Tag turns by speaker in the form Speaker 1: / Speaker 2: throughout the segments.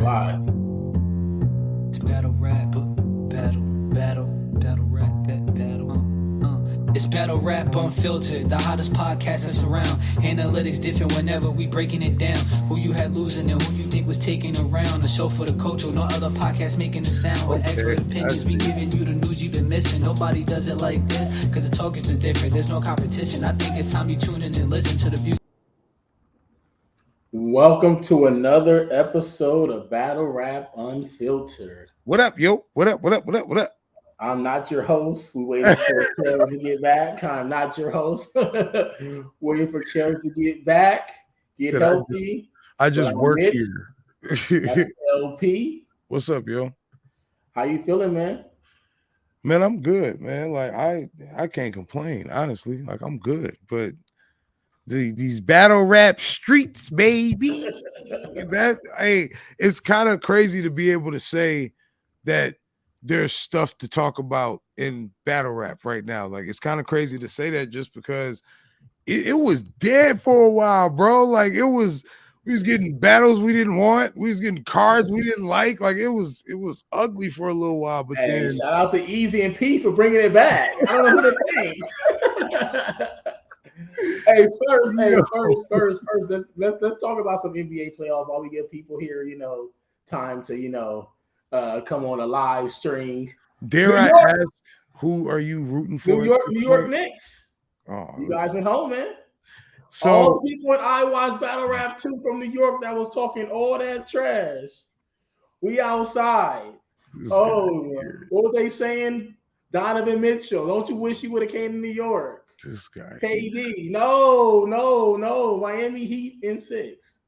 Speaker 1: live.
Speaker 2: It's battle rap, battle rap, battle. It's battle rap unfiltered, the hottest podcast that's around. Analytics different whenever we breaking it down. Who you had losing and who you think was taking around. A show for the culture, no other podcast making the sound. With expert opinions, we giving you the news you've been missing. Nobody does it like this, cause the talk is different. There's no competition. I think it's time you tune in and listen to the views.
Speaker 1: Welcome to another episode of Battle Rap Unfiltered.
Speaker 3: What up, yo? What up?
Speaker 1: I'm not your host. We waiting for Kels to get back. I'm not your host. Waiting for Kels to get back. Get healthy.
Speaker 3: I just work here.
Speaker 1: That's LP.
Speaker 3: What's up, yo?
Speaker 1: How you feeling, man?
Speaker 3: Man, I'm good, man. Like I can't complain, honestly. Like I'm good, but these battle rap streets, baby. It's kind of crazy to be able to say that there's stuff to talk about in battle rap right now. Like it's kind of crazy to say that just because it was dead for a while, bro. Like we was getting battles we didn't want, we was getting cards we didn't like. Like it was ugly for a little while. But then
Speaker 1: shout out to Eazy and P for bringing it back. I don't know who to thank. First. Let's talk about some NBA playoffs while we give people here, time to, come on a live stream.
Speaker 3: Dare I ask, who are you rooting for?
Speaker 1: New York Knicks.
Speaker 3: Oh,
Speaker 1: you guys went home, man.
Speaker 3: So
Speaker 1: all the people in I Watch Battle Rap 2 from New York that was talking all that trash. We outside. What were they saying? Donovan Mitchell, don't you wish you would have came to New York?
Speaker 3: This guy.
Speaker 1: KD. No. Miami Heat in 6.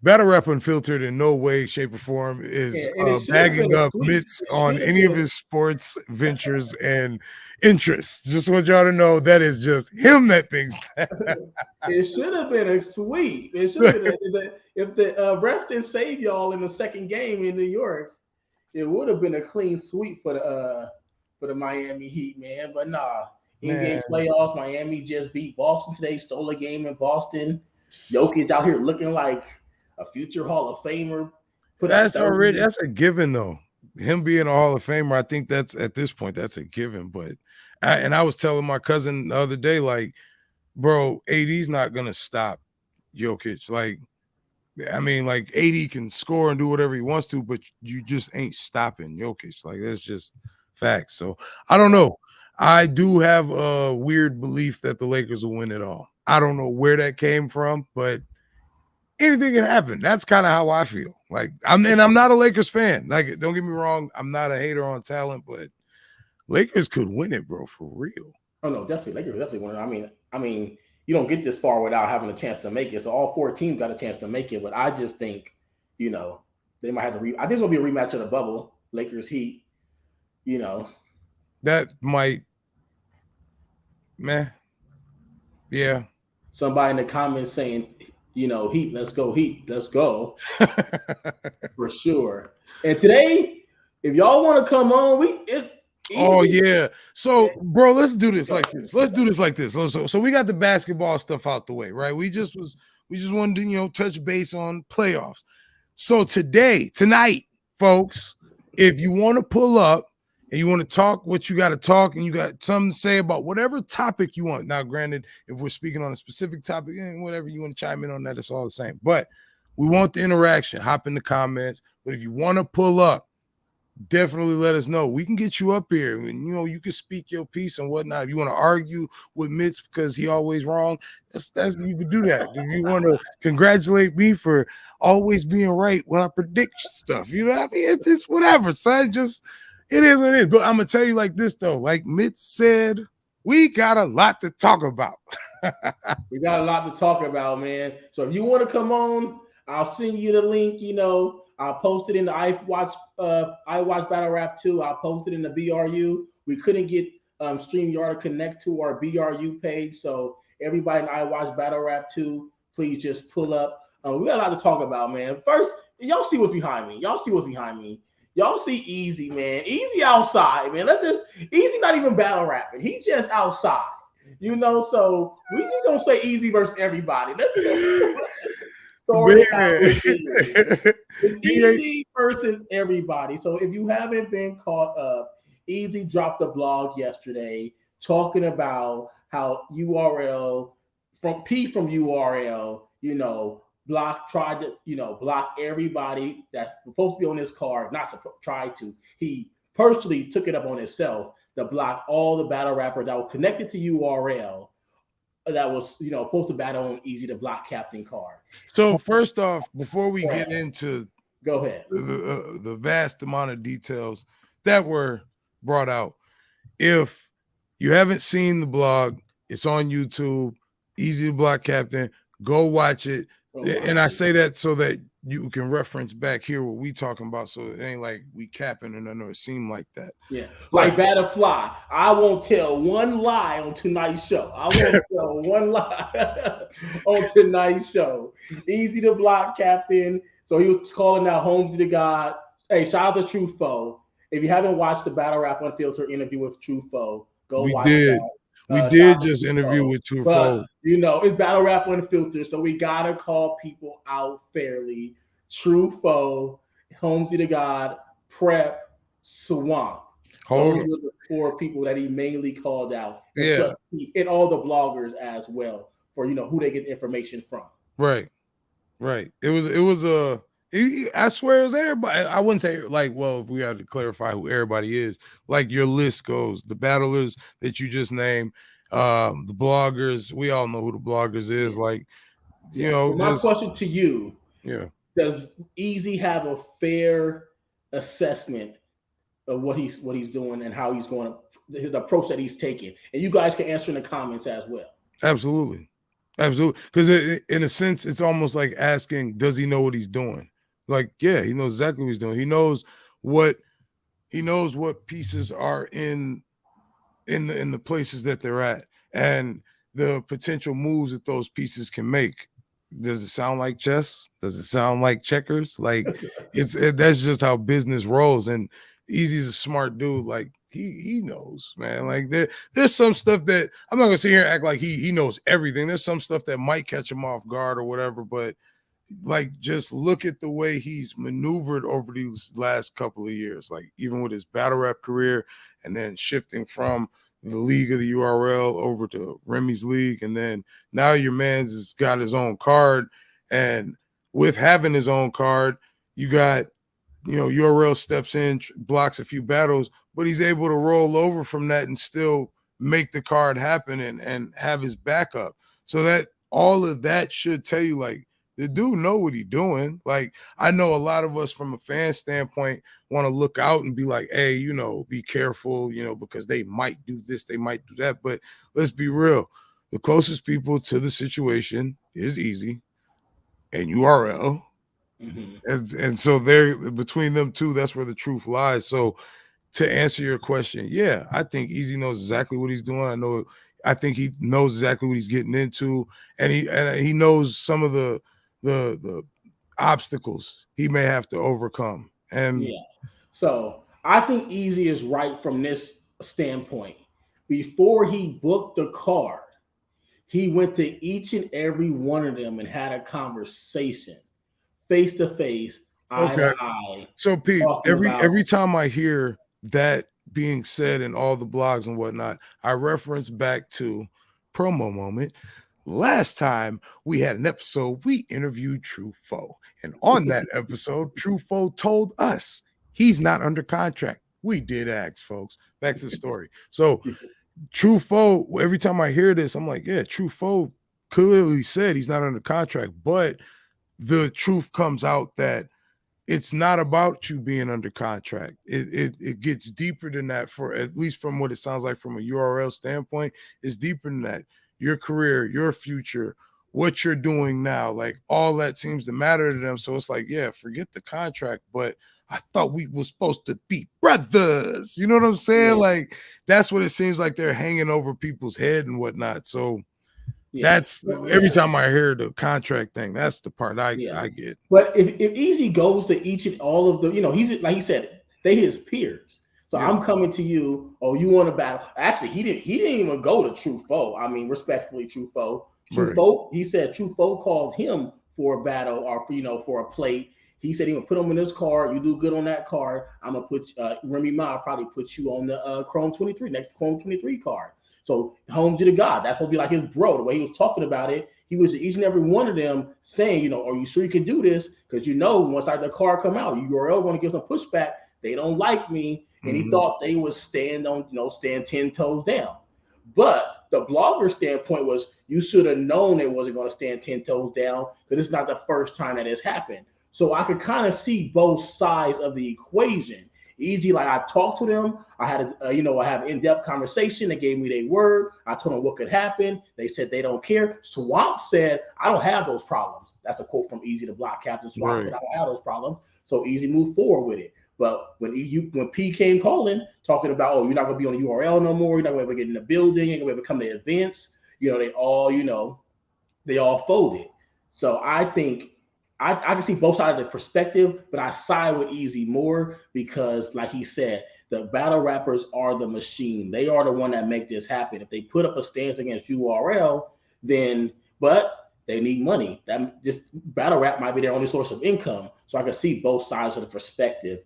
Speaker 3: Battle Rap Unfiltered in no way, shape, or form is bagging up Mitts on any of his sports ventures and interests. Just want y'all to know that is just him that thinks that.
Speaker 1: It should have been a sweep. It should have been if the ref didn't save y'all in the second game in New York, it would have been a clean sweep for the Miami Heat, man. But nah. NBA playoffs, Miami just beat Boston today, stole a game in Boston. Jokic out here looking like a future Hall of Famer.
Speaker 3: That's a given, though. Him being a Hall of Famer, I think that's at this point, that's a given. But I was telling my cousin the other day, like, bro, AD's not gonna stop Jokic. Like, I mean, like AD can score and do whatever he wants to, but you just ain't stopping Jokic. Like, that's just facts. So I don't know. I do have a weird belief that the Lakers will win it all. I don't know where that came from, but anything can happen. That's kind of how I feel. Like I'm not a Lakers fan. Like, don't get me wrong, I'm not a hater on talent, but Lakers could win it, bro, for real.
Speaker 1: Oh no, definitely. Lakers definitely win. I mean, you don't get this far without having a chance to make it. So all 4 teams got a chance to make it, but I just think, they might have to I think it's gonna be a rematch of the bubble, Lakers Heat.
Speaker 3: That might, man. Yeah.
Speaker 1: Somebody in the comments saying, Heat, let's go, Heat, let's go. For sure. And today, if y'all want to come on, it's easy.
Speaker 3: Oh yeah. So, bro, let's do this like this. So we got the basketball stuff out the way, right? We just wanted to, touch base on playoffs. So tonight, folks, if you want to pull up and you want to talk what you got to talk and you got something to say about whatever topic you want. Now, granted, if we're speaking on a specific topic and whatever you want to chime in on that, it's all the same. But we want the interaction. Hop in the comments. But if you want to pull up, definitely let us know. We can get you up here. And, you can speak your piece and whatnot. If you want to argue with Mitz because he always wrong, that's you can do that. If you want to congratulate me for always being right when I predict stuff, you know what I mean? It's just whatever, son. Just it is what it is. But I'm gonna tell you like this though. Like Mitz said, we got a lot to talk about.
Speaker 1: We got a lot to talk about, man. So if you want to come on, I'll send you the link. I'll post it in the I Watch Battle Rap 2. I'll post it in the BRU. We couldn't get StreamYard to connect to our BRU page. So everybody in I Watch Battle Rap 2, please just pull up. We got a lot to talk about, man. First, y'all see what's behind me. Y'all see Eazy, man. Eazy outside, man. Eazy not even battle rapping. He just outside. So we just gonna say Eazy versus everybody. Sorry how it is.
Speaker 3: Man.
Speaker 1: It's
Speaker 3: He ain't-
Speaker 1: Easy versus everybody. So if you haven't been caught up, Easy dropped a blog yesterday talking about how URL from URL, tried to, block everybody that's supposed to be on his card, not tried to. He personally took it up on himself to block all the battle rappers that were connected to URL that was, supposed to battle on Easy the Block Captain card.
Speaker 3: So first off, before we
Speaker 1: Go
Speaker 3: get
Speaker 1: ahead.
Speaker 3: into
Speaker 1: Go ahead.
Speaker 3: the vast amount of details that were brought out, if you haven't seen the blog, it's on YouTube, Easy the Block Captain. Go watch it. And I say that so that you can reference back here what we talking about, so it ain't like we capping or nothing, or it seem like that.
Speaker 1: Yeah,
Speaker 3: But
Speaker 1: like Batterfly. I won't tell one lie on tonight's show. I won't tell one lie on tonight's show. Easy to Block Captain. So he was calling out Home to the God. Hey, shout out to True Foe. If you haven't watched the Battle Rap Unfiltered interview with True Foe, go
Speaker 3: we
Speaker 1: watch
Speaker 3: did.
Speaker 1: that.
Speaker 3: We
Speaker 1: Shout
Speaker 3: did
Speaker 1: out to
Speaker 3: just
Speaker 1: True
Speaker 3: interview
Speaker 1: Foe.
Speaker 3: with True
Speaker 1: But
Speaker 3: Foe.
Speaker 1: it's Battle Rap Unfiltered, so we gotta call people out fairly. True Foe, Home to the God, Prep, Swamp.
Speaker 3: Hold
Speaker 1: Those
Speaker 3: on.
Speaker 1: were the four people that he mainly called out, and
Speaker 3: Yeah.
Speaker 1: plus and all the bloggers as well for who they get information from.
Speaker 3: Right. It was I swear it was everybody. I wouldn't say like, well, if we had to clarify who everybody is, like your list goes, the battlers that you just named, the bloggers, we all know who the bloggers is. Like,
Speaker 1: But my
Speaker 3: just
Speaker 1: question to you:
Speaker 3: yeah.
Speaker 1: does Easy have a fair assessment of what he's doing and how he's going to the approach that he's taking? And you guys can answer in the comments as well.
Speaker 3: Absolutely. Because in a sense, it's almost like asking, does he know what he's doing? Like, yeah, he knows exactly what he's doing. What he knows what pieces are in the places that they're at, and the potential moves that those pieces can make. Does it sound like chess? Does it sound like checkers? Like that's just how business rolls. And Easy's a smart dude. Like he knows, man. Like there's some stuff that I'm not gonna sit here and act like he knows everything. There's some stuff that might catch him off guard or whatever, but like just look at the way he's maneuvered over these last couple of years, like even with his battle rap career and then shifting from the league of the URL over to Remy's league, and then now your man's has got his own card, and with having his own card, you got URL steps in, blocks a few battles, but he's able to roll over from that and still make the card happen and have his backup. So that all of that should tell you, like, the dude know what he's doing. Like, I know a lot of us from a fan standpoint want to look out and be like, hey, be careful, because they might do this, they might do that. But let's be real. The closest people to the situation is Eazy and URL.
Speaker 1: Mm-hmm.
Speaker 3: And so they're between them two, that's where the truth lies. So to answer your question, yeah, I think Eazy knows exactly what he's doing. I think he knows exactly what he's getting into, and he knows some of the obstacles he may have to overcome. And
Speaker 1: Yeah. So I think Easy is right from this standpoint. Before he booked the card, he went to each and every one of them and had a conversation, face to face, eye
Speaker 3: okay,
Speaker 1: to eye.
Speaker 3: so Pete,
Speaker 1: Talking about
Speaker 3: every time I hear that being said in all the blogs and whatnot, I reference back to promo moment. Last time we had an episode, we interviewed True Foe. And on that episode, True Foe told us he's not under contract. We did ask, folks. Back to the story. So True Foe, every time I hear this, I'm like, yeah, True Foe clearly said he's not under contract. But the truth comes out that it's not about you being under contract. It gets deeper than that, for at least from what it sounds like from a URL standpoint. It's deeper than that. Your career, your future, what you're doing now, like all that seems to matter to them. So it's like, yeah, forget the contract, but I thought we were supposed to be brothers. You know what I'm saying?
Speaker 1: Yeah.
Speaker 3: Like that's what it seems like they're hanging over people's head and whatnot. So
Speaker 1: yeah.
Speaker 3: that's every time I hear the contract thing, that's the part I get.
Speaker 1: But if Easy goes to each and all of the, he's like he said, they his peers. So
Speaker 3: Yeah.
Speaker 1: I'm coming to you. Oh, you want to battle? Actually, he didn't even go to True Foe. I mean, respectfully, True Foe. True
Speaker 3: Right.
Speaker 1: Foe. He said True Foe called him for a battle or for a plate. He said he would put them in his card. You do good on that card, I'm gonna put Remy Ma probably put you on the Chrome 23 next Chrome 23 card. So home to the God. That's supposed to be like his bro. The way he was talking about it, he was each and every one of them saying, are you sure you can do this? Because once the card come out, URL going to give some pushback. They don't like me, and he thought they would stand 10 toes down. But the blogger standpoint was you should have known it wasn't going to stand 10 toes down because it's not the first time that has happened. So I could kind of see both sides of the equation. Eazy, like I talked to them, I had I have an in-depth conversation. They gave me their word. I told them what could happen. They said they don't care. Swamp said I don't have those problems. That's a quote from Eazy, the block captain. Swamp said I don't have those problems. So Eazy moved forward with it. But when P came calling, talking about, you're not gonna be on the URL no more, you're not gonna be able to get in the building, you're gonna be able to come to events, they all folded. So I think I can see both sides of the perspective, but I side with Eazy more because, like he said, the battle rappers are the machine. They are the one that make this happen. If they put up a stance against URL, but they need money. That this battle rap might be their only source of income. So I can see both sides of the perspective.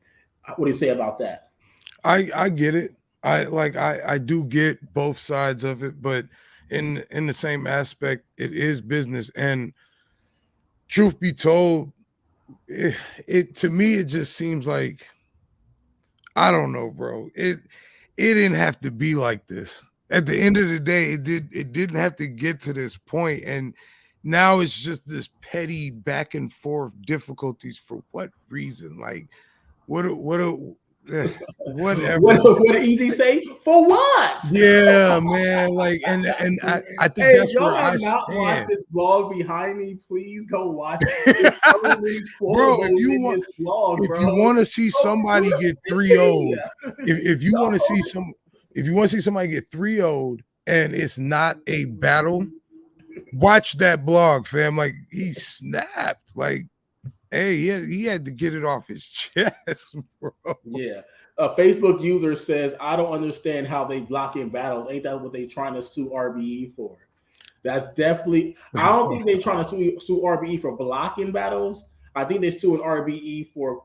Speaker 1: What do you say about that?
Speaker 3: I get it. I do get both sides of it, but in the same aspect, it is business. And truth be told, it to me it just seems like, I don't know, bro. It didn't have to be like this. At the end of the day, it didn't have to get to this point, and now it's just this petty back and forth difficulties for what reason? Like, whatever.
Speaker 1: What did Eazy say? For what?
Speaker 3: Yeah, man. Like, and I think that's
Speaker 1: y'all
Speaker 3: where I
Speaker 1: have not
Speaker 3: stand.
Speaker 1: watched this vlog behind me. Please go watch it.
Speaker 3: Bro, if you want to see somebody get 3-0'd, if you want to see somebody get 3-0'd and it's not a battle, watch that blog, fam. Like, he snapped. Like, hey, he had to get it off his chest, bro.
Speaker 1: Yeah. A Facebook user says, I don't understand how they blocking battles. Ain't that what they trying to sue RBE for? That's definitely, I don't think they're trying to sue RBE for blocking battles. I think they're suing RBE for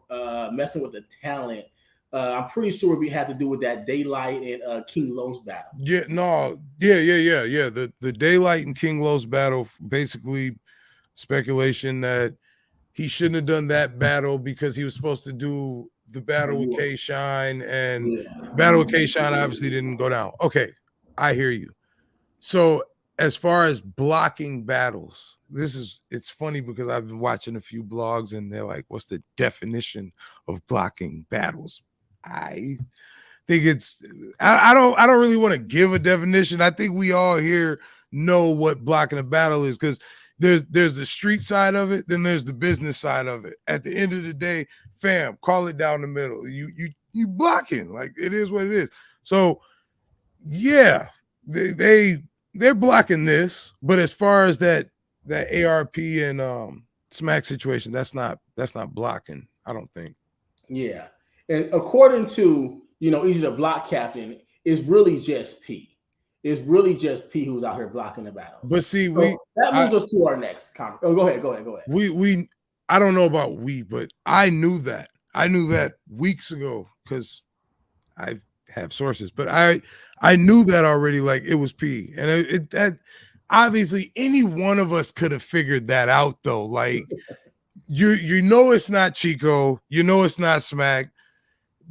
Speaker 1: messing with the talent. I'm pretty sure we had to do with that Daylight and King Los battle.
Speaker 3: Yeah, no, yeah. The Daylight and King Los battle, basically speculation that he shouldn't have done that battle because he was supposed to do the battle with K Shine, and battle with K Shine obviously didn't go down. Okay, I hear you. So as far as blocking battles, it's funny because I've been watching a few blogs and they're like, what's the definition of blocking battles? I think I don't really want to give a definition. I think we all here know what blocking a battle is, because there's the street side of it, then there's the business side of it. At the end of the day, fam, call it down the middle. You blocking, like, it is what it is. So yeah, they're blocking this, but as far as that ARP and smack situation, that's not blocking, I don't think.
Speaker 1: Yeah, and according to Eazy the block captain, it's really just P. It's really just P who's out here blocking the battle.
Speaker 3: But see,
Speaker 1: that moves us to our next comment. Oh, go ahead.
Speaker 3: We I don't know about but I knew that. I knew that weeks ago because I have sources, but I knew that already. Like, it was P, and that obviously any one of us could have figured that out though. Like, it's not Chico, it's not Smack.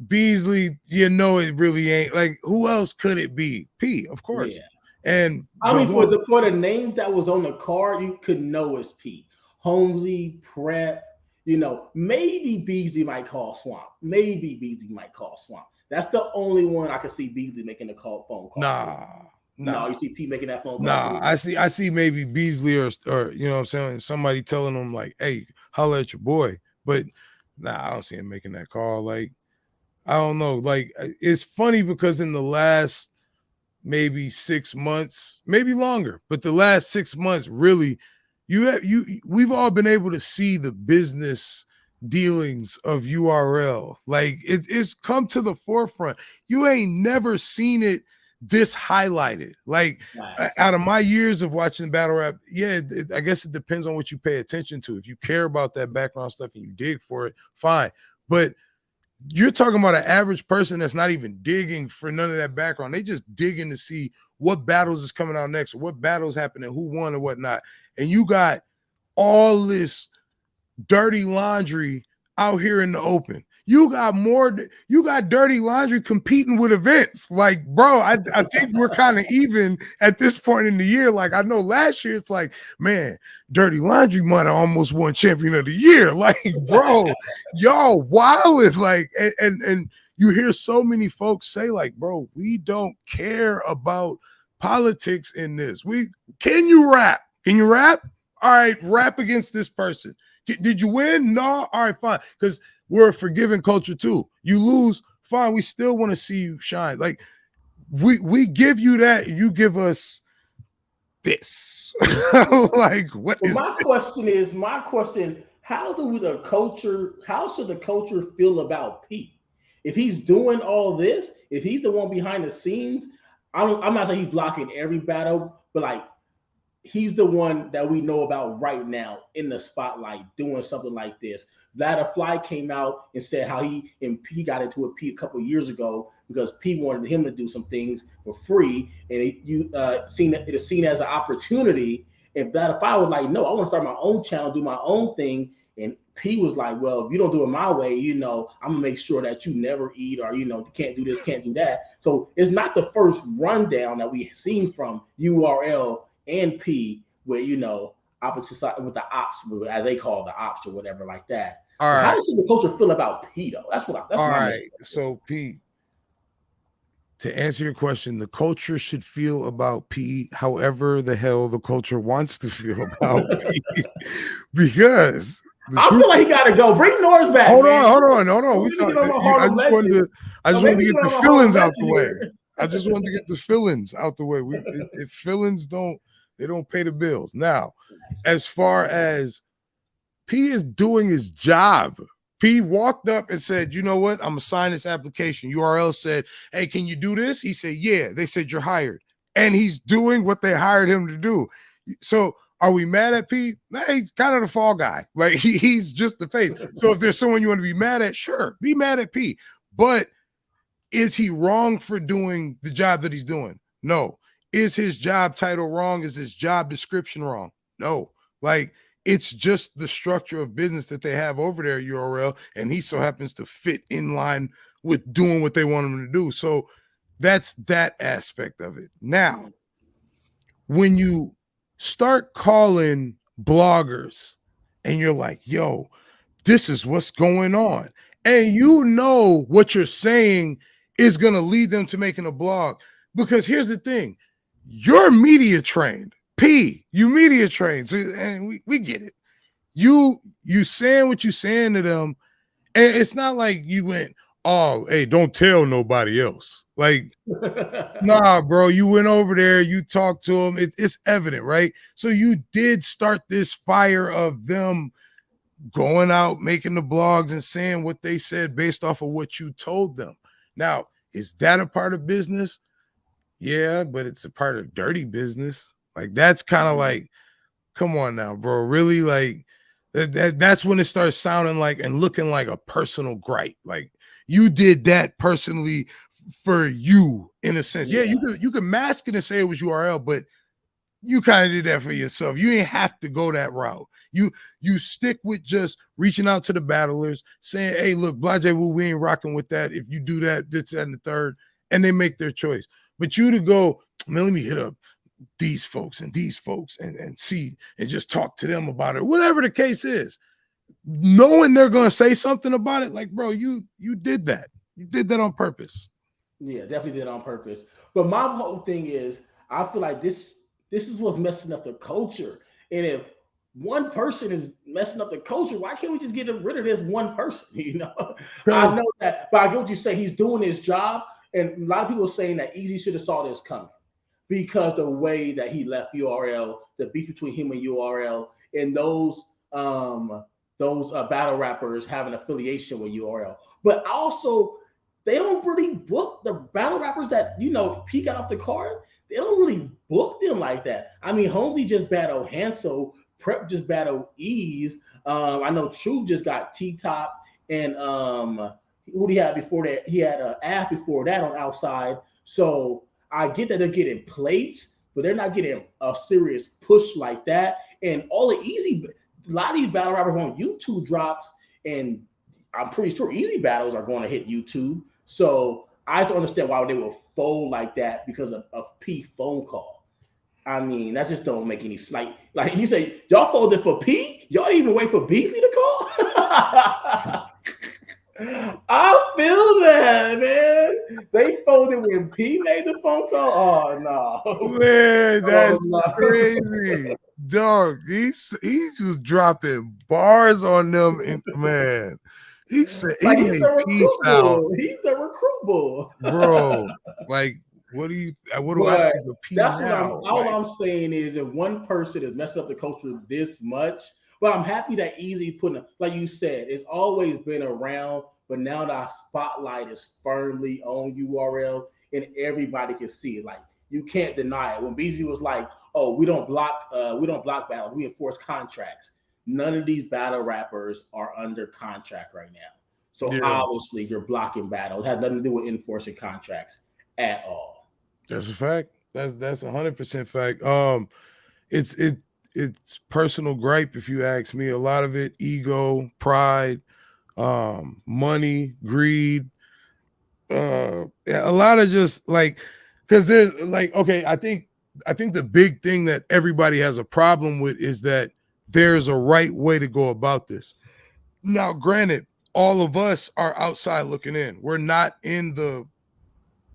Speaker 3: Beasley, it really ain't. Like, who else could it be? P, of course. Yeah. And
Speaker 1: I mean, for the names that was on the card, you could know it's P. Holmesy, Prep, maybe Beasley might call Swamp. That's the only one I could see Beasley making a phone call. No, you see P making that phone call.
Speaker 3: Nah, I see maybe Beasley or you know what I'm saying, somebody telling him like, hey, holla at your boy. But nah, I don't see him making that call. Like, I don't know. Like, it's funny because in the last maybe 6 months, maybe longer, but the last 6 months, really, we've all been able to see the business dealings of URL. Like, it's come to the forefront. You ain't never seen it this highlighted. Like out of my years of watching battle rap, yeah, I guess it depends on what you pay attention to. If you care about that background stuff and you dig for it, fine. But you're talking about an average person that's not even digging for none of that background. They just digging to see what battles is coming out next, or what battles happening, who won, or whatnot. And you got all this dirty laundry out here in the open. You got dirty laundry competing with events. Like, bro, I think we're kind of even at this point in the year. Like, I know last year it's like, man, Dirty Laundry might have almost won champion of the year. Like, bro, y'all wild is like, and you hear so many folks say, like, bro, we don't care about politics in this. Can you rap? Can you rap? All right, rap against this person. Did you win? No. All right, fine. Because we're a forgiving culture too. You lose, fine. We still want to see you shine. Like we give you that, you give us this. Like what
Speaker 1: well,
Speaker 3: is
Speaker 1: my question, how should the culture feel about Pete? If he's doing all this, if he's the one behind the scenes, I'm not saying he's blocking every battle, but like he's the one that we know about right now in the spotlight doing something like this. Vlad Fly came out and said how he got into it P a couple of years ago because P wanted him to do some things for free, and it is seen as an opportunity. And Vlad Fly was like, no, I want to start my own channel, do my own thing. And P was like, well, if you don't do it my way, I'm gonna make sure that you never eat or you can't do this, can't do that. So it's not the first rundown that we've seen from URL and P, where opposite side with the ops, as they call the ops or whatever like that.
Speaker 3: all
Speaker 1: So how
Speaker 3: right.
Speaker 1: does the culture feel about P though? That's
Speaker 3: All
Speaker 1: my
Speaker 3: right.
Speaker 1: main question.
Speaker 3: So P, to answer your question, the culture should feel about P however the hell the culture wants to feel about P. Because
Speaker 1: I feel like he gotta go. Bring Norris back,
Speaker 3: hold
Speaker 1: man.
Speaker 3: on.
Speaker 1: Don't
Speaker 3: We
Speaker 1: get me
Speaker 3: talk,
Speaker 1: on my Harlem
Speaker 3: I
Speaker 1: legend.
Speaker 3: just wanted
Speaker 1: Maybe
Speaker 3: to get
Speaker 1: get
Speaker 3: the
Speaker 1: on my Harlem
Speaker 3: feelings out the
Speaker 1: legend
Speaker 3: way.
Speaker 1: here.
Speaker 3: I just wanted to get the feelings out the way. If feelings don't pay the bills. Now, as far as P is doing his job, P walked up and said, you know what? I'm gonna sign this application. URL said, hey, can you do this? He said, yeah. They said you're hired. And he's doing what they hired him to do. So are we mad at P? Nah, he's kind of the fall guy. Like he's just the face. So if there's someone you want to be mad at, sure, be mad at P. But is he wrong for doing the job that he's doing? No. Is his job title wrong? Is his job description wrong? No. Like it's just the structure of business that they have over there at URL, and he so happens to fit in line with doing what they want him to do. So that's that aspect of it. Now, when you start calling bloggers and you're like, yo, this is what's going on, and you know what you're saying is going to lead them to making a blog, because here's the thing, you're media trained. P, you media trained, so, and we get it. You saying what you saying to them, and it's not like you went, oh, hey, don't tell nobody else. Like, nah, bro, you went over there, you talked to them. It's evident, right? So you did start this fire of them going out, making the blogs and saying what they said based off of what you told them. Now, is that a part of business? Yeah, but it's a part of dirty business. Like that's kind of like, come on now, bro. Really, like that's when it starts sounding like and looking like a personal gripe. Like you did that personally for you in a sense. Yeah, you could mask it and say it was URL, but you kind of did that for yourself. You didn't have to go that route. You stick with just reaching out to the battlers, saying, hey, look, Blase Wu, we ain't rocking with that. If you do that, this, that, and the third, and they make their choice. But you to go, man, let me hit up these folks and see and just talk to them about it, whatever the case is, knowing they're going to say something about it. Like, bro, you did that. You did that on purpose.
Speaker 1: Yeah, definitely did it on purpose. But my whole thing is, I feel like this is what's messing up the culture. And if one person is messing up the culture, why can't we just get rid of this one person? I know that, but I get what you say. He's doing his job, and a lot of people are saying that Eazy should have saw this coming because the way that he left URL, the beef between him and URL, and those battle rappers have an affiliation with URL. But also they don't really book the battle rappers that peak out off the card. They don't really book them like that. I mean, Holmesy just battled Hansel, Prep just battled Ease. I know True just got T Top and who he had before that? He had Af before that on outside. So I get that they're getting plates, but they're not getting a serious push like that. And all the easy, a lot of these battle rappers on YouTube drops, and I'm pretty sure easy battles are going to hit YouTube. So I don't understand why they will fold like that because of P phone call. I mean, that just don't make any slight. Like you say, y'all folded for P. Y'all didn't even wait for Beasley to call. I feel that, man. They folded when P made the phone call. Oh no,
Speaker 3: man, that's
Speaker 1: oh, no.
Speaker 3: crazy, dog. He's just dropping bars on them, and man, he said he
Speaker 1: Like
Speaker 3: made peace out,
Speaker 1: he's the recruit bull.
Speaker 3: bro. Like, what do I
Speaker 1: But
Speaker 3: think of P
Speaker 1: that's what
Speaker 3: now?
Speaker 1: all I'm saying is if one person has messed up the culture this much, but I'm happy that Eazy putting like you said, it's always been around, but now the spotlight is firmly on URL and everybody can see it. Like you can't deny it. When Eazy was like, "Oh, we don't block battles, we enforce contracts." None of these battle rappers are under contract right now. So
Speaker 3: Yeah,
Speaker 1: obviously you're blocking battles. It has nothing to do with enforcing contracts at all.
Speaker 3: that's a fact. That's 100% fact. It's it's personal gripe if you ask me. A lot of it, ego, pride, money, greed, yeah, a lot of just like because there's like okay, I think the big thing that everybody has a problem with is that there's a right way to go about this. Now, granted, all of us are outside looking in. We're not in the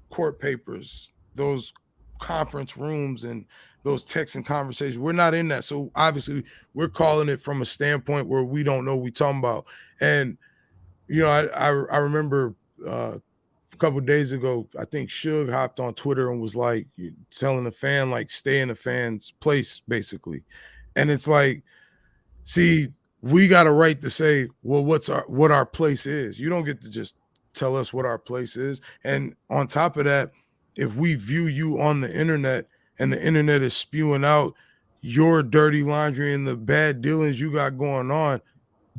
Speaker 3: court papers, those conference rooms and those texts and conversations. We're not in that. So obviously we're calling it from a standpoint where we don't know what we're talking about. And I remember a couple of days ago, I think Suge hopped on Twitter and was like telling a fan, like, stay in a fan's place, basically. And it's like, see, we got a right to say, well, what our place is. You don't get to just tell us what our place is. And on top of that, if we view you on the internet and the internet is spewing out your dirty laundry and the bad dealings you got going on,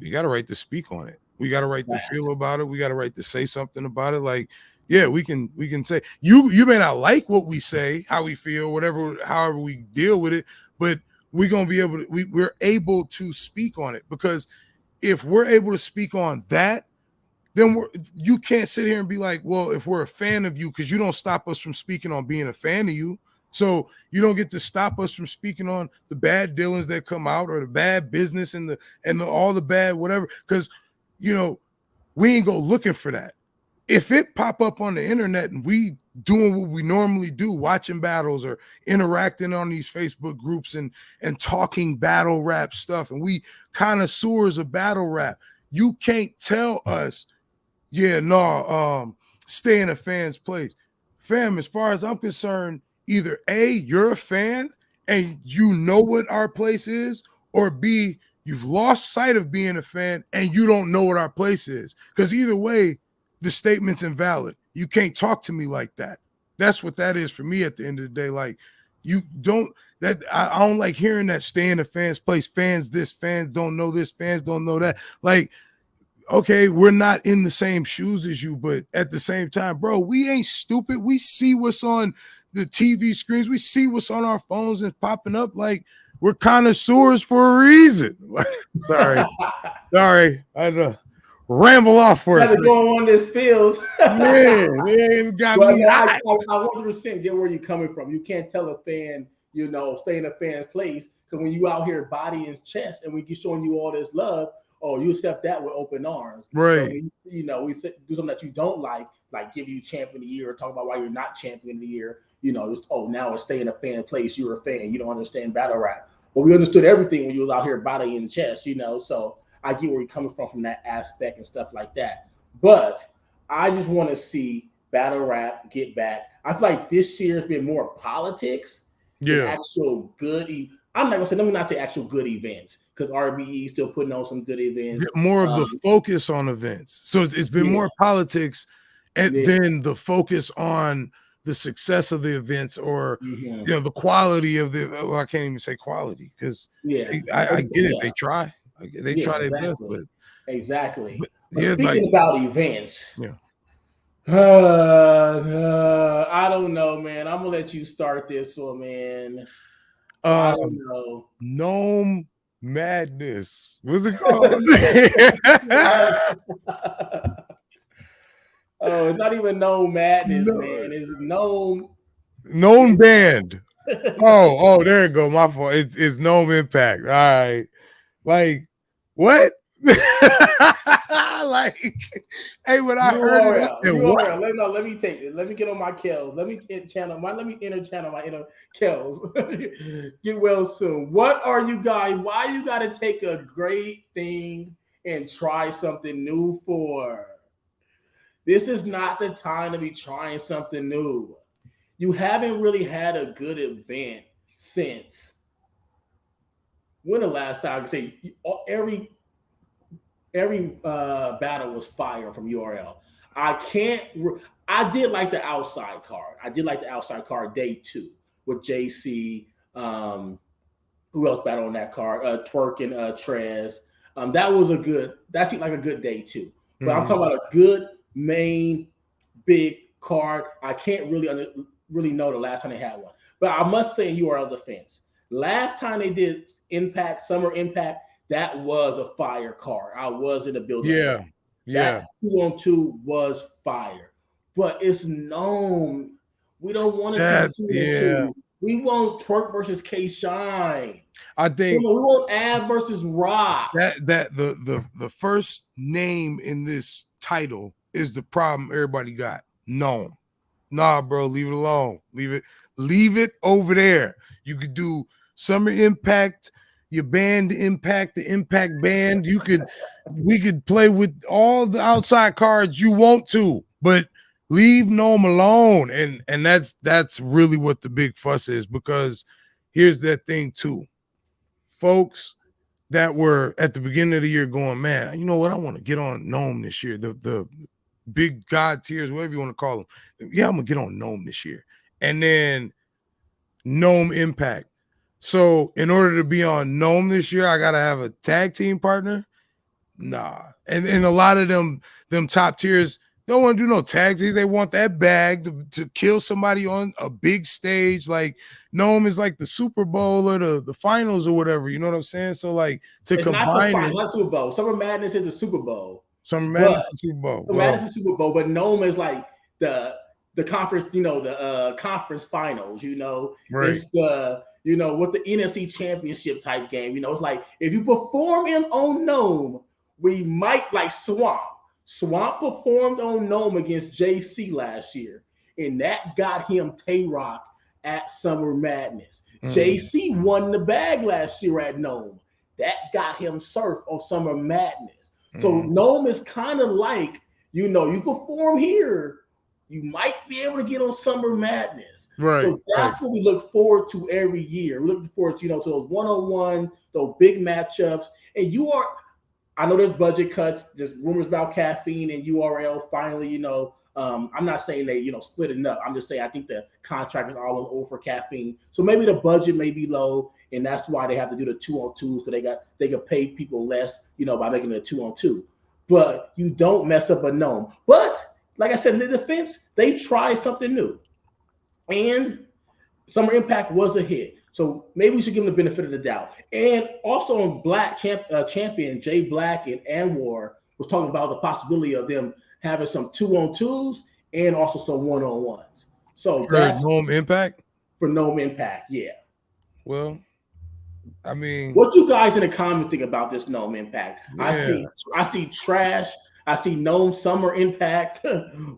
Speaker 3: we got a right to speak on it. We got a right to feel about it. We got a right to say something about it. Like, yeah, we can say you may not like what we say, how we feel, whatever, however we deal with it, but we're gonna be able to we're able to speak on it, because if we're able to speak on that, then you can't sit here and be like, well, if we're a fan of you, because you don't stop us from speaking on being a fan of you. So you don't get to stop us from speaking on the bad dealings that come out or the bad business and all the bad whatever, because we ain't go looking for that. If it pop up on the internet and we doing what we normally do, watching battles or interacting on these Facebook groups and talking battle rap stuff, and we connoisseurs of battle rap, you can't tell us, yeah, no, stay in a fan's place. Fam, as far as I'm concerned, either A, you're a fan and you know what our place is, or B, you've lost sight of being a fan and you don't know what our place is. Because either way, the statement's invalid. You can't talk to me like that. That's what that is for me at the end of the day. Like, you don't, that I don't like hearing that stay in a fan's place. Fans this, fans don't know this, fans don't know that. Like, okay, we're not in the same shoes as you, but at the same time, bro, we ain't stupid. We see what's on the TV screens. We see what's on our phones and popping up. Like, we're connoisseurs for a reason. Sorry. I had to ramble off for us.
Speaker 1: Go on this field.
Speaker 3: Man, it got me.
Speaker 1: I 100% get where you're coming from. You can't tell a fan, stay in a fan's place, because when you out here body and chest and we keep showing you all this love, you accept that with open arms.
Speaker 3: Right.
Speaker 1: So we do something that you don't like give you champion of the year or talk about why you're not champion of the year. Now it's stay in a fan place. You're a fan. You don't understand battle rap. But we understood everything when you was out here body and chest, So I get where you're coming from that aspect and stuff like that. But I just want to see battle rap get back. I feel like this year's been more politics than actual good. I'm not gonna say. Let me not say actual good events, because RBE is still putting on some good events.
Speaker 3: More of the focus on events. So it's been more politics and then the focus on the success of the events, or the quality of the. Well, I can't even say quality because I get it. They try their best, but
Speaker 1: exactly. But
Speaker 3: yeah,
Speaker 1: speaking about events, I don't know, man. I'm gonna let you start this one, man. I don't know.
Speaker 3: Nome Madness. What's it called?
Speaker 1: Oh, it's not even Nome Madness, man. It's Nome
Speaker 3: Band. Oh, there you go. My fault. It's Nome Impact. All right. Like, what? Like, hey, when I heard it, I said, what?
Speaker 1: Let me take it. Let me get on my Kells. Let me enter channel my inner Kells. Get well soon. What are you guys? Why you got to take a great thing and try something new for? This is not the time to be trying something new. You haven't really had a good event since when the last time I could say every battle was fire from URL. I did like the outside card. I did like the outside card day 2 with JC. Who else battled on that card? Twerk and Trez. That seemed like a good day 2. But I'm talking about a good main big card. I can't really know the last time they had one. But I must say in URL defense, last time they did Summer Impact, that was a fire card. I was in the building.
Speaker 3: Yeah.
Speaker 1: That 2-on-2 was fire. But it's known. We don't want to see 2-on-2. We want Twerk versus K Shine.
Speaker 3: I think
Speaker 1: we want Av versus Rock.
Speaker 3: That the first name in this title is the problem everybody got. No. Nah, bro, leave it alone. Leave it over there. You could do Summer Impact, your band Impact, the Impact band. We could play with all the outside cards you want to, but leave Nome alone. And that's really what the big fuss is, because here's that thing too. Folks that were at the beginning of the year going, man, you know what? I want to get on Nome this year. The big God tiers, whatever you want to call them. Yeah, I'm gonna get on Nome this year. And then Nome Impact. So in order to be on Nome this year, I gotta have a tag team partner. Nah. And a lot of them top tiers don't want to do no tags. They want that bag to kill somebody on a big stage. Like Nome is like the Super Bowl or the finals or whatever. You know what I'm saying? So like
Speaker 1: it's combine not Super Bowl. Summer Madness is the Super Bowl.
Speaker 3: Summer Madness is Super Bowl.
Speaker 1: Madness is Super Bowl, but Nome is like the conference, the conference finals,
Speaker 3: Right.
Speaker 1: It's with the NFC championship type game, it's like if you perform on Nome, we might like Swamp. Swamp performed on Nome against JC last year, and that got him Tay-Rock at Summer Madness. JC won the bag last year at Nome. That got him Surf on Summer Madness. So Nome is kind of like, you perform here, you might be able to get on Summer Madness.
Speaker 3: Right.
Speaker 1: So that's what we look forward to every year. We're looking forward to, to those 1-on-1, those big matchups. And I know there's budget cuts, there's rumors about caffeine and URL finally, I'm not saying they, split it up. I'm just saying I think the contract is all over for caffeine. So maybe the budget may be low, and that's why they have to do the 2-on-2s, so they can pay people less, by making it a 2-on-2. But you don't mess up a Nome. But like I said, in the defense, they tried something new. And Summer Impact was a hit. So maybe we should give them the benefit of the doubt. And also on Black champion, Jay Black and Anwar was talking about the possibility of them having some 2-on-2s and also some 1-on-1s. So that's
Speaker 3: Nome Impact?
Speaker 1: For Nome Impact, yeah.
Speaker 3: Well, I mean,
Speaker 1: what you guys in the comments think about this Nome Impact?
Speaker 3: Yeah.
Speaker 1: I see Trash. I see Nome Summer Impact.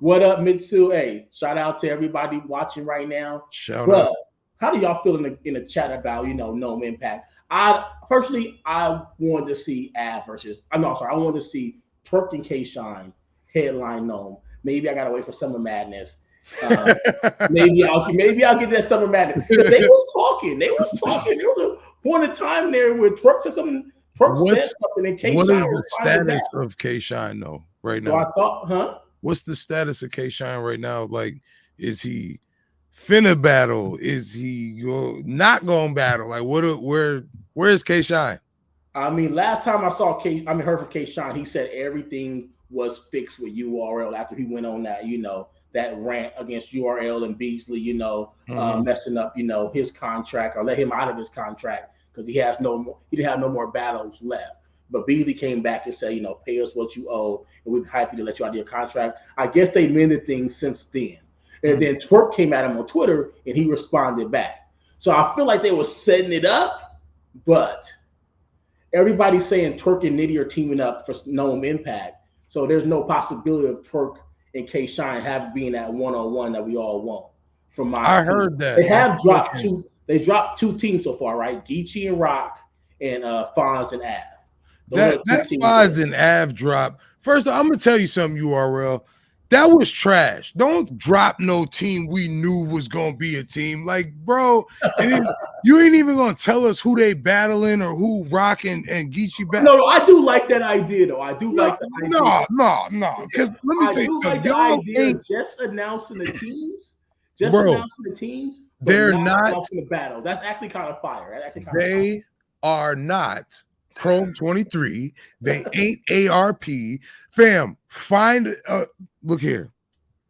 Speaker 1: What up, Mitsu? Hey, shout out to everybody watching right now.
Speaker 3: Shout out.
Speaker 1: How do y'all feel in the chat about Nome Impact? I wanted to see I wanted to see Twerk and K Shine headline Nome. Maybe I gotta wait for Summer Madness. Maybe I'll get that Summer Madness. They was talking. There was a point in time there where Twerk said something. Twerk said something, and K Shine.
Speaker 3: What is the status of K Shine though right now?
Speaker 1: So I thought,
Speaker 3: what's the status of K-Shine right now? Like, is he finna battle? Is he not going to battle? Like, where's K-Shine?
Speaker 1: I mean, last time heard from K Shine, he said everything was fixed with URL after he went on that, that rant against URL and Beasley, messing up, his contract or let him out of his contract because he didn't have no more battles left. But Beasley came back and said, pay us what you owe, and we're happy to let you out of your contract. I guess they mended things since then. And then Twerk came at him on Twitter and he responded back. So I feel like they were setting it up, but everybody's saying Twerk and Nitty are teaming up for Nome Impact. So there's no possibility of Twerk and K Shine being that 1-on-1 that we all want. From my
Speaker 3: I heard that.
Speaker 1: They have dropped two. They dropped 2 teams so far, right? Geechee and Rock and Fonz and Av.
Speaker 3: That Fonz and Av drop. First, I'm gonna tell you something, URL. That was trash. Don't drop no team we knew was gonna be a team. Like, bro, you ain't even gonna tell us who they battling or who Rock and Geechee battle.
Speaker 1: No, I do like that idea though. I do like the idea.
Speaker 3: No. Because let me say something.
Speaker 1: Like the idea of just announcing the teams.
Speaker 3: They're not
Speaker 1: announcing the battle. That's actually kind of fire.
Speaker 3: They are not Chrome 23. They ain't ARP. Fam, find look here.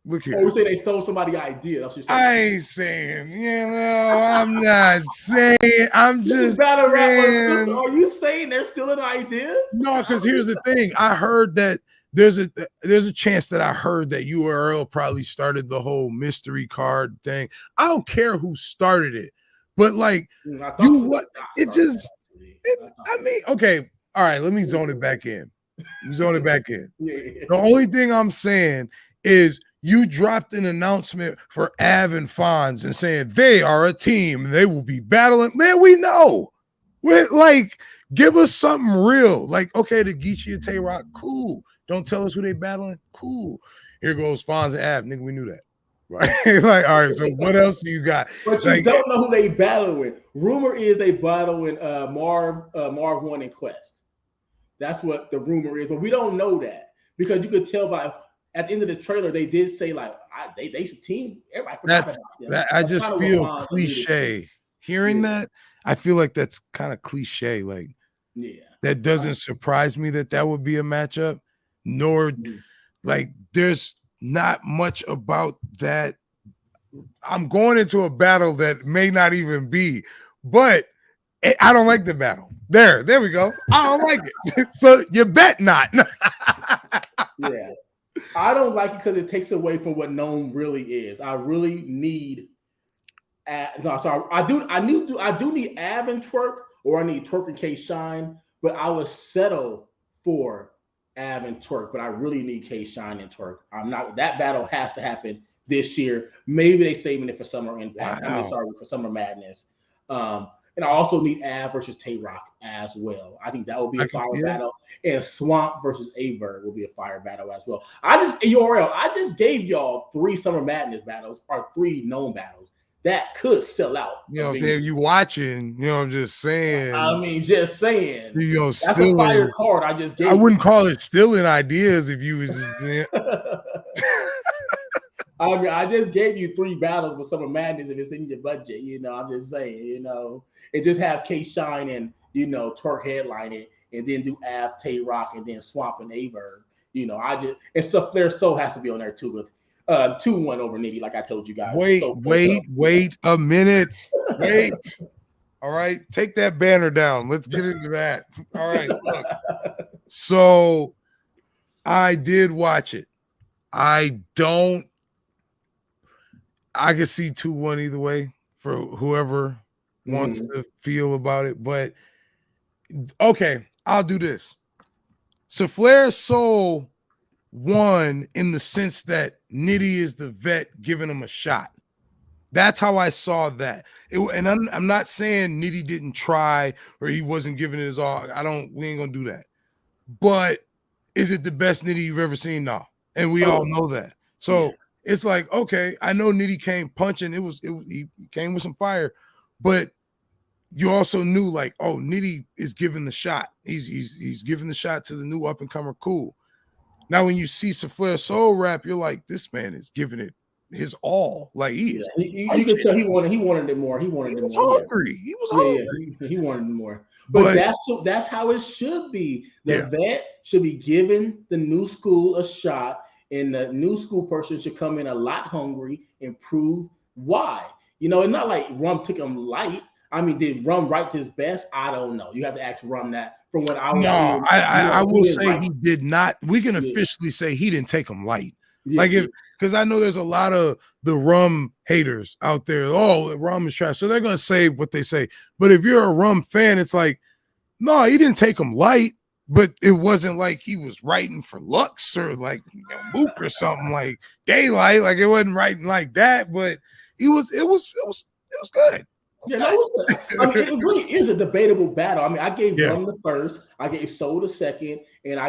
Speaker 1: Oh, we say they stole somebody's idea.
Speaker 3: I ain't saying, I'm not saying. I'm just saying.
Speaker 1: Are you saying they're stealing ideas?
Speaker 3: No, because here's the thing. I heard that there's a chance that I heard that URL probably started the whole mystery card thing. I don't care who started it, but like okay. All right, let me zone it back in. The only thing I'm saying is you dropped an announcement for Av and Fonz and saying they are a team and they will be battling. Man, we know. Give us something real. Like, okay, the Geechee and Tay-Rock, cool. Don't tell us who they battling. Cool. Here goes Fonz and Av. Nigga, we knew that. Like, all right, so what else do you got?
Speaker 1: But you don't know who they battle with. Rumor is they battle with Marv 1 and Quest. That's what the rumor is, but we don't know that because you could tell by at the end of the trailer they did say like they a team. Everybody forgot about them.
Speaker 3: I just feel cliche. Hearing that, I feel like that's kind of cliche. Like, that doesn't surprise me that would be a matchup. Nor like there's not much about that. I'm going into a battle that may not even be, but I don't like the battle. There we go. I don't like it. So you bet not.
Speaker 1: Yeah. I don't like it because it takes away from what Nome really is. I really need I do need Av and Twerk, or I need Twerk and K Shine, but I would settle for Av and Twerk, but I really need K Shine and Twerk. That battle has to happen this year. Maybe they saving it for Summer Impact.
Speaker 3: Wow.
Speaker 1: For Summer Madness. And I also need Av versus Tay-Rock as well. I think that will be a fire battle. And Swamp versus Averb will be a fire battle as well. I just gave y'all 3 Summer Madness battles or 3 known battles. That could sell out.
Speaker 3: You know what I'm saying? You watching, I'm just saying.
Speaker 1: I mean, just saying.
Speaker 3: That's
Speaker 1: a fire card I just gave.
Speaker 3: I wouldn't call it stealing ideas if you was just
Speaker 1: I mean, I just gave you 3 battles with Summer Madness if it's in your budget, I'm just saying, and just have K Shine and Twerk headline it, and then do Av, Tay-Rock, and then Swamp and Averb. And stuff Flair Soul has to be on there too with 2-1 over Nitty, like I told you guys.
Speaker 3: Wait a minute. Wait. All right, take that banner down. Let's get into that. All right. Look. So I did watch it. I can see 2-1 either way for whoever wants to feel about it. But okay, I'll do this. So Flair Soul won in the sense that Nitty is the vet giving him a shot. That's how I saw that. And I'm not saying Nitty didn't try or he wasn't giving it his all. We ain't gonna do that. But is it the best Nitty you've ever seen? No. And we all know that. So it's like, okay, I know Nitty came punching. He came with some fire, but you also knew like, oh, Nitty is giving the shot. He's giving the shot to the new up and comer. Cool. Now, when you see Flair Soul rap, you're like, this man is giving it his all. Like he is.
Speaker 1: You could tell he wanted it more. He wanted it
Speaker 3: was
Speaker 1: more.
Speaker 3: hungry. He was
Speaker 1: hungry. He wanted it more. But that's how it should be. The vet should be giving the new school a shot, and the new school person should come in a lot hungry and prove why. It's not like Rum took him light. I mean, did Rum write his best? I don't know. You have to ask Rum that. From what I was
Speaker 3: seeing, I will say he did not. We can officially say he didn't take him light. Because I know there's a lot of the Rum haters out there. Oh, Rum is trash. So they're going to say what they say. But if you're a Rum fan, it's like, no, he didn't take him light, but it wasn't like he was writing for Lux or like Mook or something like Daylight. Like it wasn't writing like that, but it was good.
Speaker 1: I mean, it really is a debatable battle. I mean, I gave Rum the first, I gave Soul the second, and I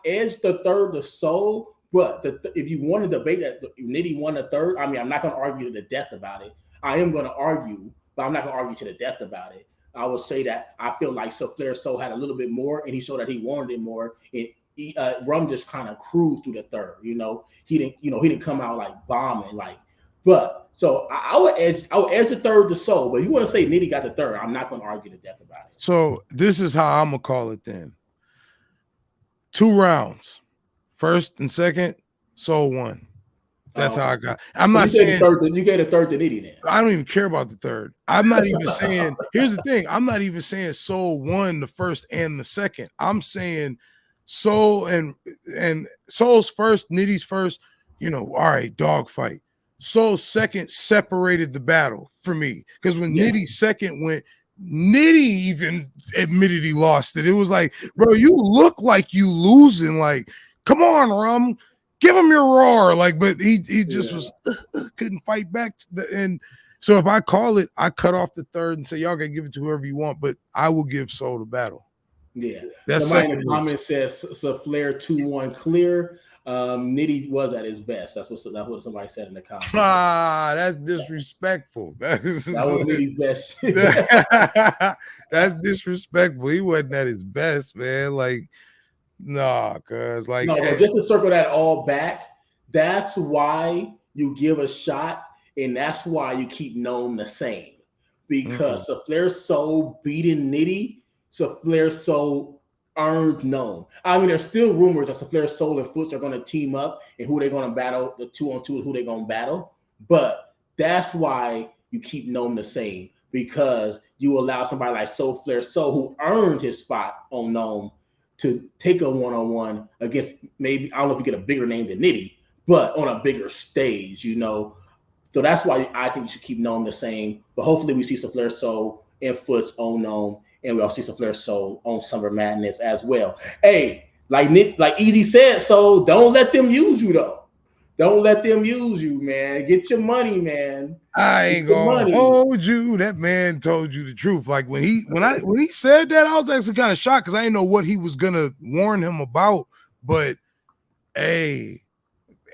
Speaker 1: edged the third to Soul. But if you want to debate that Nitty won the third, I mean, I'm not going to argue to the death about it. I am going to argue, but I'm not going to argue to the death about it. I would say that I feel like Flair Soul had a little bit more, and he showed that he wanted it more. And Rum just kind of cruised through the third. He didn't come out like bombing like. But so I would edge the third to Soul. But if you want to say Nitty got the third, I'm not going to argue to death about it.
Speaker 3: So this is how I'm gonna call it then. 2 rounds. First and second, Soul won. That's how I got. I'm not saying
Speaker 1: you gave the third to Nitty then.
Speaker 3: I don't even care about the third. I'm not even saying. Here's the thing. I'm not even saying Soul won the first and the second. I'm saying Soul and Soul's first, Nitty's first. All right, dogfight. Soul's second separated the battle for me because when Nitty's second went, Nitty even admitted he lost it. It was like, bro, you look like you losing. Like, come on, Rum, give him your roar. Like, but he just was couldn't fight back. And so if I call it, I cut off the third and say y'all can give it to whoever you want, but I will give Soul the battle.
Speaker 1: Yeah, that's somebody in the comments says Flair 2-1 clear. Nitty was at his best. That's what somebody said in the comments.
Speaker 3: That's disrespectful. That was
Speaker 1: Nitty's best.
Speaker 3: That's disrespectful. He wasn't at his best, man. Like, cause like
Speaker 1: just to circle that all back, that's why you give a shot, and that's why you keep Nome the same. Because Flair Soul beating Nitty, Flair Soul earned Nome. I mean, there's still rumors that Flair Soul and Foots are going to team up, and who they're going to battle, the 2-on-2 is who they're going to battle. But that's why you keep Nome the same, because you allow somebody like Flair Soul, who earned his spot on Nome, to take a 1-on-1 against maybe, I don't know if you get a bigger name than Nitty, but on a bigger stage, So that's why I think you should keep Nome the same. But hopefully we see Flair Soul and Foots on Nome, and we also see Flair Soul on Summer Madness as well. Hey, like Eazy said, so don't let them use you though. Don't let them use you, man. Get your money, man.
Speaker 3: I ain't gonna hold you. That man told you the truth. Like when he said that, I was actually kind of shocked because I didn't know what he was gonna warn him about. But hey,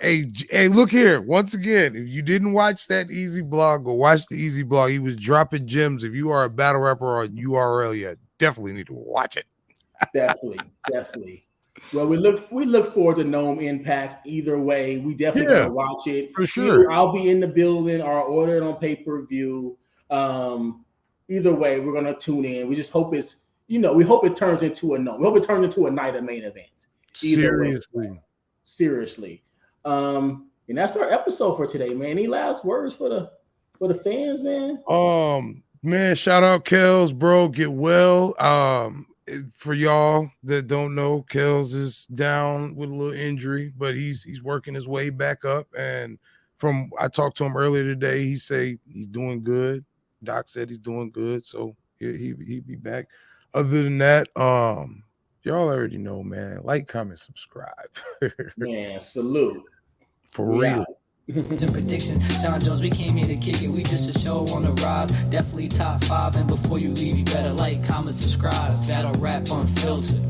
Speaker 3: look here. Once again, if you didn't watch that Eazy blog, go watch the Eazy blog. He was dropping gems. If you are a battle rapper on URL, you definitely need to watch it.
Speaker 1: Definitely. Well, we look forward to Nome Impact either way. We definitely gonna watch it
Speaker 3: for sure.
Speaker 1: I'll be in the building or order it on pay-per-view. Either way, we're gonna tune in. We just hope it's we hope it turns into a Nome. We hope it turns into a night of main events. Seriously. And that's our episode for today, man. Any last words for the fans, man?
Speaker 3: Man, shout out Kels, bro. Get well. For y'all that don't know, Kels is down with a little injury, but he's working his way back up. And from I talked to him earlier today, he say he's doing good. Doc said he's doing good, so he'll be back. Other than that, y'all already know, man. Like, comment, subscribe.
Speaker 1: Man, salute.
Speaker 3: For real.
Speaker 2: The prediction, John Jones, we came here to kick it. We just a show on the rise, definitely top 5. And before you leave, you better like, comment, subscribe. Battle Rap Unfiltered.